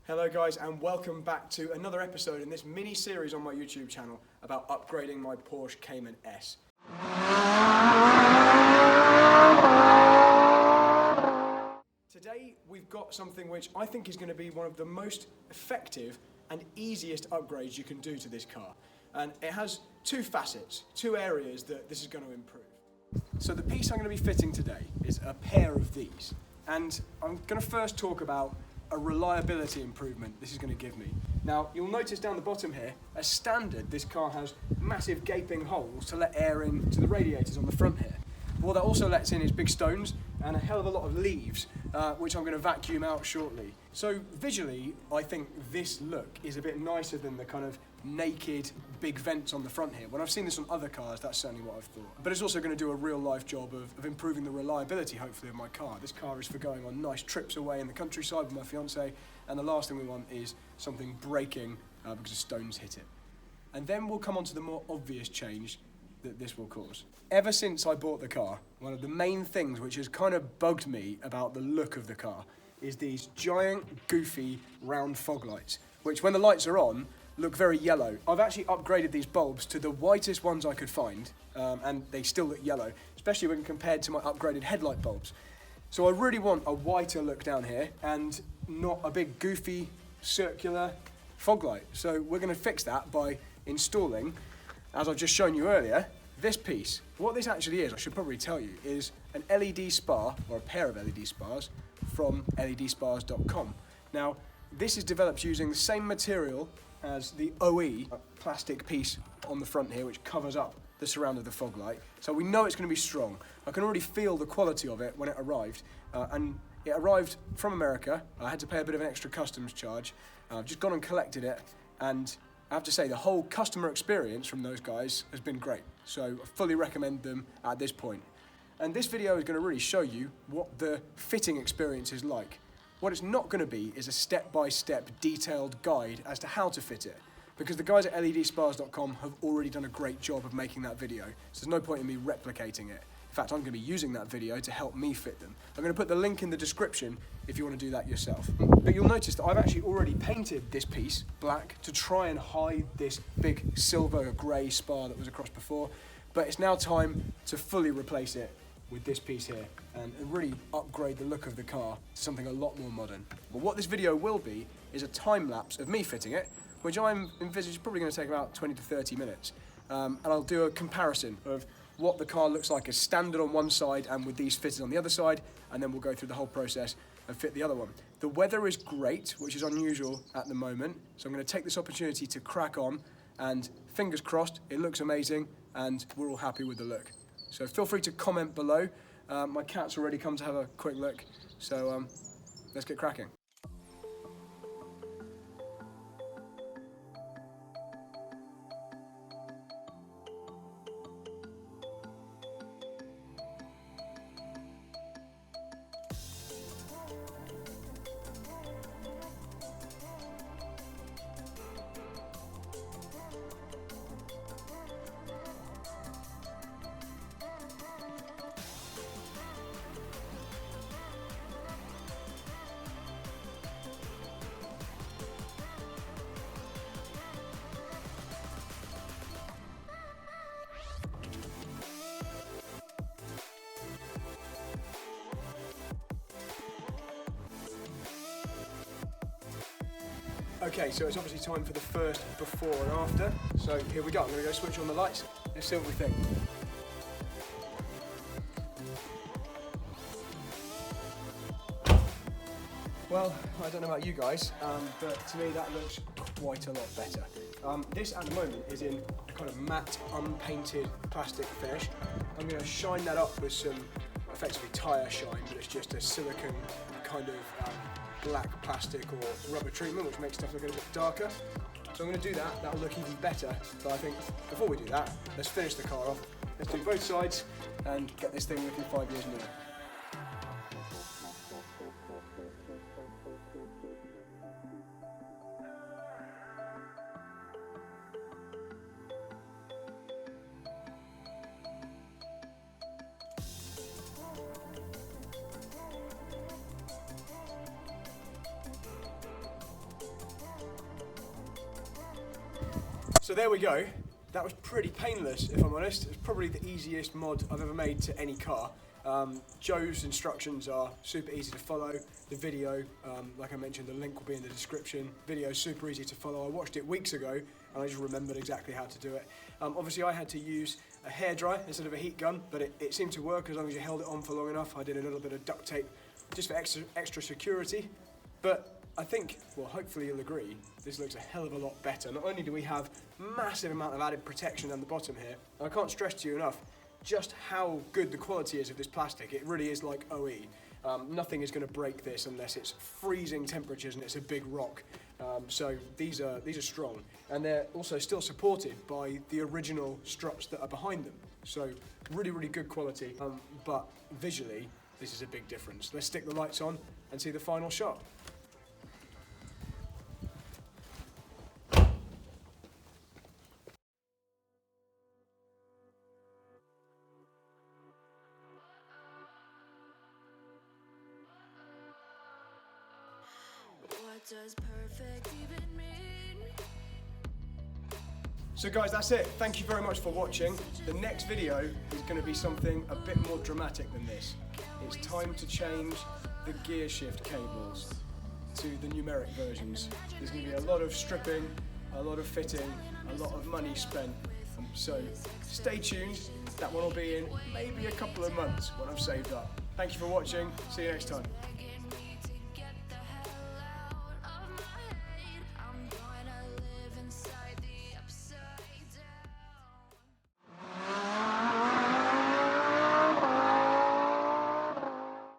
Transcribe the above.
Hello guys, and welcome back to another episode in this mini series on my YouTube channel about upgrading my Porsche Cayman S. Today we've got something which I think is going to be one of the most effective and easiest upgrades you can do to this car. And it has two facets, two areas that this is going to improve. So the piece I'm going to be fitting today is a pair of these. And I'm going to first talk about a reliability improvement this is going to give me. Now, you'll notice down the bottom here, as standard, this car has massive gaping holes to let air into the radiators on the front here. But what that also lets in is big stones and a hell of a lot of leaves, which I'm going to vacuum out shortly. So visually, I think this look is a bit nicer than the kind of naked big vents on the front here. When I've seen this on other cars, that's certainly what I've thought. But it's also going to do a real life job of improving the reliability, hopefully, of my car. This car is for going on nice trips away in the countryside with my fiance, and the last thing we want is something breaking because the stones hit it. And then we'll come on to the more obvious change that this will cause. Ever since I bought the car, one of the main things which has kind of bugged me about the look of the car is these giant, goofy, round fog lights, which when the lights are on, look very yellow. I've actually upgraded these bulbs to the whitest ones I could find, and they still look yellow, especially when compared to my upgraded headlight bulbs. So I really want a whiter look down here, and not a big, goofy, circular fog light. So we're gonna fix that by installing, as I've just shown you earlier, this piece. What this actually is, I should probably tell you, is an LED spar, or a pair of LED spars, from ledspars.com. Now, this is developed using the same material as the OE plastic piece on the front here, which covers up the surround of the fog light. So we know it's going to be strong. I can already feel the quality of it when it arrived, and it arrived from America. I had to pay a bit of an extra customs charge. I've just gone and collected it, and I have to say the whole customer experience from those guys has been great. So I fully recommend them at this point. And this video is going to really show you what the fitting experience is like. What it's not going to be is a step-by-step detailed guide as to how to fit it, because the guys at ledspars.com have already done a great job of making that video, so there's no point in me replicating it. In fact, I'm going to be using that video to help me fit them. I'm going to put the link in the description if you want to do that yourself. But you'll notice that I've actually already painted this piece black to try and hide this big silver grey spar that was across before, but it's now time to fully replace it with this piece here and really upgrade the look of the car to something a lot more modern. But what this video will be is a time lapse of me fitting it, which I'm envisaging probably going to take about 20 to 30 minutes. And I'll do a comparison of what the car looks like as standard on one side and with these fitted on the other side, and then we'll go through the whole process and fit the other one. The weather is great, which is unusual at the moment, so I'm going to take this opportunity to crack on, and fingers crossed, it looks amazing and we're all happy with the look. So feel free to comment below. My cat's already come to have a quick look, so let's get cracking. Okay, so it's obviously time for the first before and after. So here we go, I'm going to go switch on the lights. Let's see what we think. Well, I don't know about you guys, but to me that looks quite a lot better. This at the moment is in a kind of matte, unpainted plastic finish. I'm going to shine that up with some effectively tyre shine, but it's just a silicone kind of black plastic or rubber treatment, which makes stuff look a little bit darker. So I'm going to do that, that'll look even better. But I think before we do that, let's finish the car off. Let's do both sides and get this thing looking 5 years newer. So there we go. That was pretty painless, if I'm honest. It's probably the easiest mod I've ever made to any car. Joe's instructions are super easy to follow. The video, like I mentioned, the link will be in the description. Video is super easy to follow. I watched it weeks ago and I just remembered exactly how to do it. Obviously I had to use a hairdryer instead of a heat gun, but it seemed to work as long as you held it on for long enough. I did a little bit of duct tape just for extra security. But I think, well, hopefully you'll agree, this looks a hell of a lot better. Not only do we have massive amount of added protection down the bottom here, I can't stress to you enough just how good the quality is of this plastic. It really is like OE. Nothing is going to break this unless it's freezing temperatures and it's a big rock. So these are strong, and they're also still supported by the original struts that are behind them. So really, really good quality, but visually this is a big difference. Let's stick the lights on and see the final shot. What does perfect even mean? So guys, that's it. Thank you very much for watching. The next video is going to be something a bit more dramatic than this. It's time to change the gear shift cables to the numeric versions. There's going to be a lot of stripping, a lot of fitting, a lot of money spent. So stay tuned. That one will be in maybe a couple of months when I've saved up. Thank you for watching. See you next time.